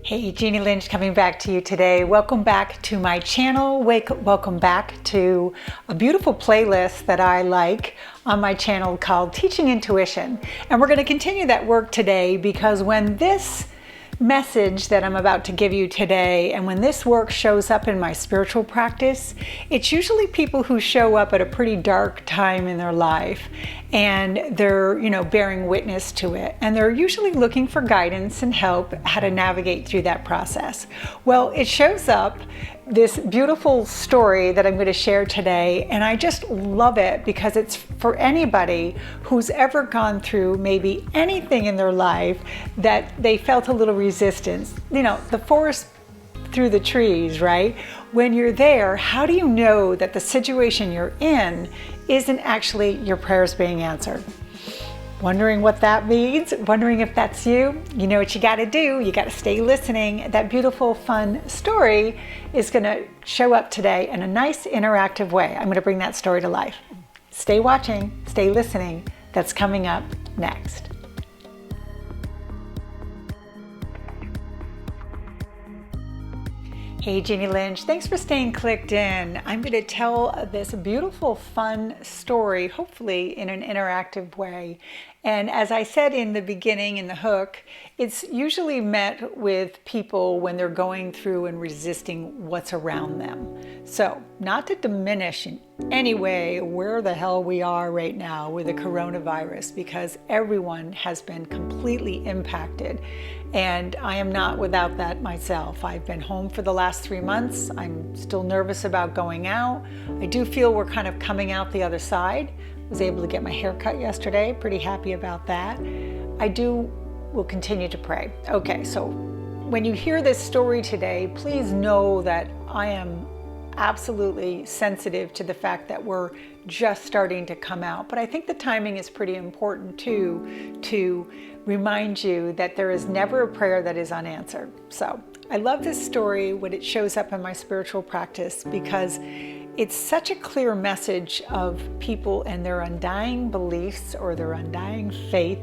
Hey, Jeannie Lynch coming back to you today. Welcome back to my channel. Welcome back to a beautiful playlist that I like on my channel called Teaching Intuition. And we're going to continue that work today because when this message that I'm about to give you today and when this work shows up in my spiritual practice, it's usually people who show up at a pretty dark time in their life and they're, bearing witness to it. And they're usually looking for guidance and help how to navigate through that process. Well, it shows up this beautiful story that I'm going to share today, and I just love it because it's for anybody who's ever gone through maybe anything in their life that they felt a little resistance. The forest through the trees, right? When you're there, how do you know that the situation you're in isn't actually your prayers being answered? Wondering what that means? Wondering if that's you? You know what you got to do. You got to stay listening. That beautiful, fun story is going to show up today in a nice, interactive way. I'm going to bring that story to life. Stay watching, stay listening. That's coming up next. Hey, Jeannie Lynch, thanks for staying clicked in. I'm going to tell this beautiful, fun story, hopefully in an interactive way. And as I said in the beginning in the hook, it's usually met with people when they're going through and resisting what's around them. So, not to diminish in any way where the hell we are right now with the coronavirus, because everyone has been completely impacted. And I am not without that myself. I've been home for the last 3 months. I'm still nervous about going out. I do feel we're kind of coming out the other side. I was able to get my hair cut yesterday. Pretty happy about that. Will continue to pray. Okay, so when you hear this story today, please know that I am absolutely sensitive to the fact that we're just starting to come out. But I think the timing is pretty important too, to remind you that there is never a prayer that is unanswered. So I love this story when it shows up in my spiritual practice because it's such a clear message of people and their undying beliefs or their undying faith.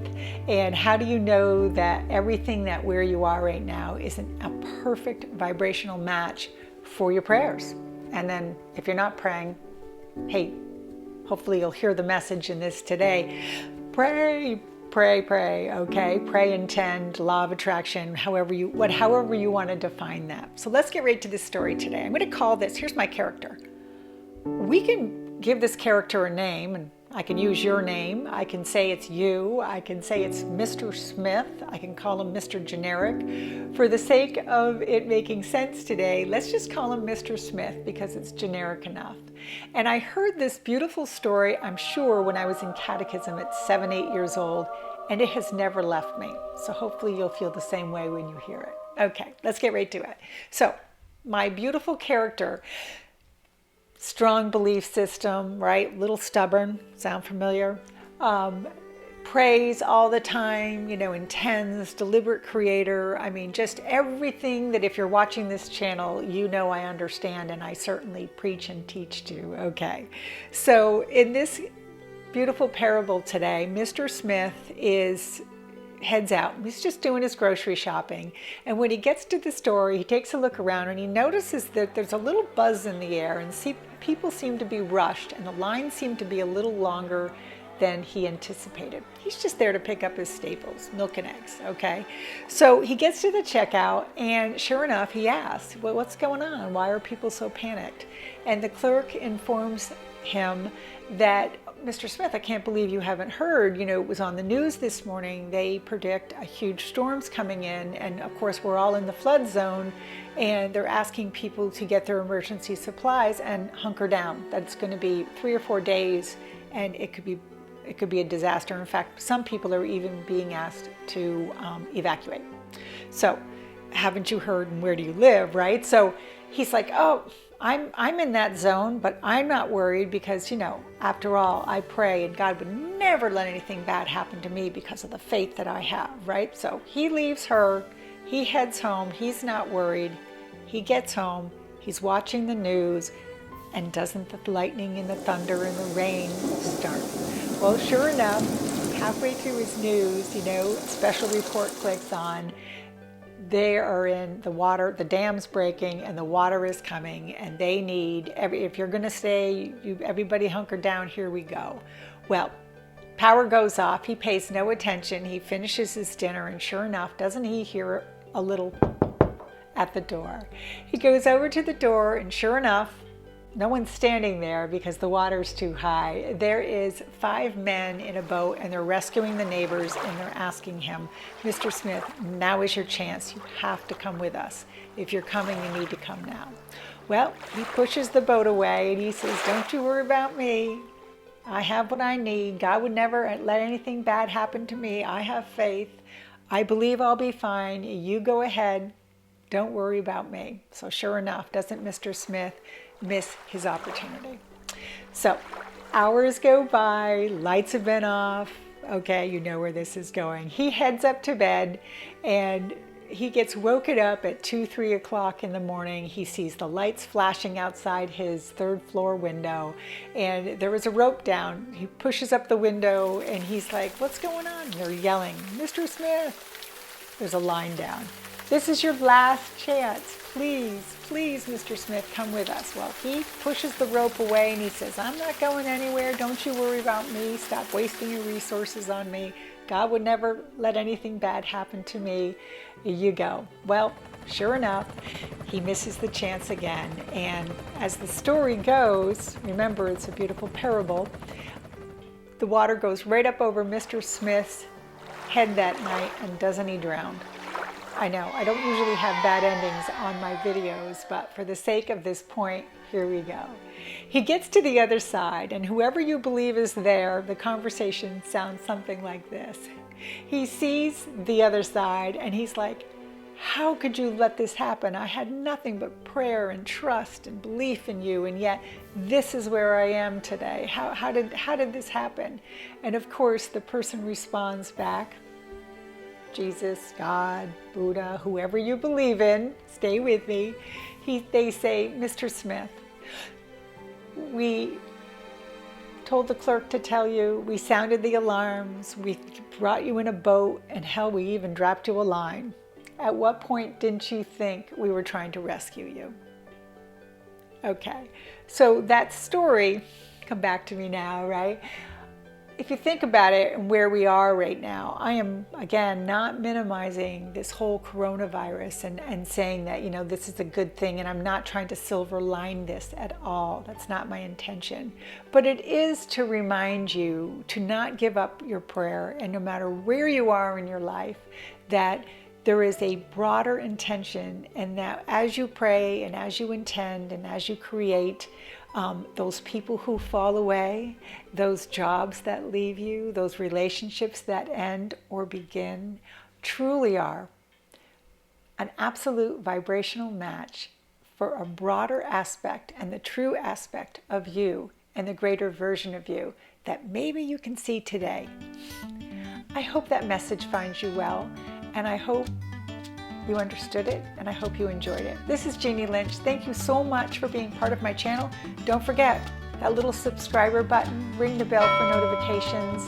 And how do you know that everything that where you are right now isn't a perfect vibrational match for your prayers? And then if you're not praying, hey, hopefully you'll hear the message in this today. Pray, okay? Pray, intend, law of attraction, however you want to define that. So let's get right to this story today. I'm going to call this, here's my character. We can give this character a name, and I can use your name. I can say it's you. I can say it's Mr. Smith. I can call him Mr. Generic. For the sake of it making sense today, let's just call him Mr. Smith because it's generic enough. And I heard this beautiful story, I'm sure, when I was in catechism at 7, 8 years old, and it has never left me. So hopefully you'll feel the same way when you hear it. Okay, let's get right to it. So my beautiful character, strong belief system, right? Little stubborn, sound familiar? Prays all the time, intends, deliberate creator. I mean, just everything that if you're watching this channel, I understand, and I certainly preach and teach to. Okay. So in this beautiful parable today, Mr. Smith heads out. He's just doing his grocery shopping. And when he gets to the store, he takes a look around and he notices that there's a little buzz in the air and people seem to be rushed and the lines seem to be a little longer than he anticipated. He's just there to pick up his staples, milk and eggs, okay? So he gets to the checkout and sure enough, he asks, well, what's going on? Why are people so panicked? And the clerk informs him that, Mr. Smith, I can't believe you haven't heard. It was on the news this morning. They predict a huge storm's coming in. And of course, we're all in the flood zone. And they're asking people to get their emergency supplies and hunker down. That's going to be 3 or 4 days. And it could be a disaster. In fact, some people are even being asked to evacuate. So haven't you heard, and where do you live, right? So he's like, oh, I'm in that zone, but I'm not worried because, after all, I pray and God would never let anything bad happen to me because of the faith that I have, right? So he leaves her, he heads home, he's not worried, he gets home, he's watching the news, and doesn't the lightning and the thunder and the rain start? Well, sure enough, halfway through his news, special report clicks on, they are in the water, the dam's breaking and the water is coming, and they need, if you're gonna stay, everybody hunker down, here we go. Well, power goes off, he pays no attention, he finishes his dinner, and sure enough, doesn't he hear a little at the door? He goes over to the door, and sure enough, no one's standing there because the water's too high. There is 5 men in a boat, and they're rescuing the neighbors, and they're asking him, Mr. Smith, now is your chance. You have to come with us. If you're coming, you need to come now. Well, he pushes the boat away, and he says, don't you worry about me. I have what I need. God would never let anything bad happen to me. I have faith. I believe I'll be fine. You go ahead. Don't worry about me. So sure enough, doesn't Mr. Smith miss his opportunity? So hours go by, lights have been off. Okay, you know where this is going. He heads up to bed, and he gets woken up at 2, 3 o'clock in the morning. He sees the lights flashing outside his 3rd floor window, and there was a rope down. He pushes up the window, and he's like, what's going on? And they're yelling, Mr. Smith. There's a line down. This is your last chance. Please, please, Mr. Smith, come with us. Well, he pushes the rope away, and he says, I'm not going anywhere. Don't you worry about me. Stop wasting your resources on me. God would never let anything bad happen to me. You go. Well, sure enough, he misses the chance again. And as the story goes, remember, it's a beautiful parable, the water goes right up over Mr. Smith's head that night, and doesn't he drown? I know, I don't usually have bad endings on my videos, but for the sake of this point, here we go. He gets to the other side, and whoever you believe is there, the conversation sounds something like this. He sees the other side, and he's like, how could you let this happen? I had nothing but prayer and trust and belief in you, and yet this is where I am today. How did this happen? And of course, the person responds back, Jesus, God, Buddha, whoever you believe in, stay with me. They say, Mr. Smith, we told the clerk to tell you, we sounded the alarms, we brought you in a boat, and hell, we even dropped you a line. At what point didn't you think we were trying to rescue you? Okay, so that story, come back to me now, right? If you think about it and where we are right now, I am, again, not minimizing this whole coronavirus and saying that, you know, this is a good thing, and I'm not trying to silver line this at all. That's not my intention. But it is to remind you to not give up your prayer, and no matter where you are in your life, that there is a broader intention, and that as you pray and as you intend and as you create, those people who fall away, those jobs that leave you, those relationships that end or begin, truly are an absolute vibrational match for a broader aspect and the true aspect of you and the greater version of you that maybe you can see today. I hope that message finds you well, and I hope you understood it, and I hope you enjoyed it. This is Jeannie Lynch. Thank you so much for being part of my channel. Don't forget that little subscriber button, ring the bell for notifications.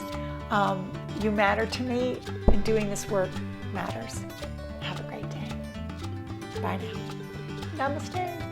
You matter to me, and doing this work matters. Have a great day. Bye now. Namaste.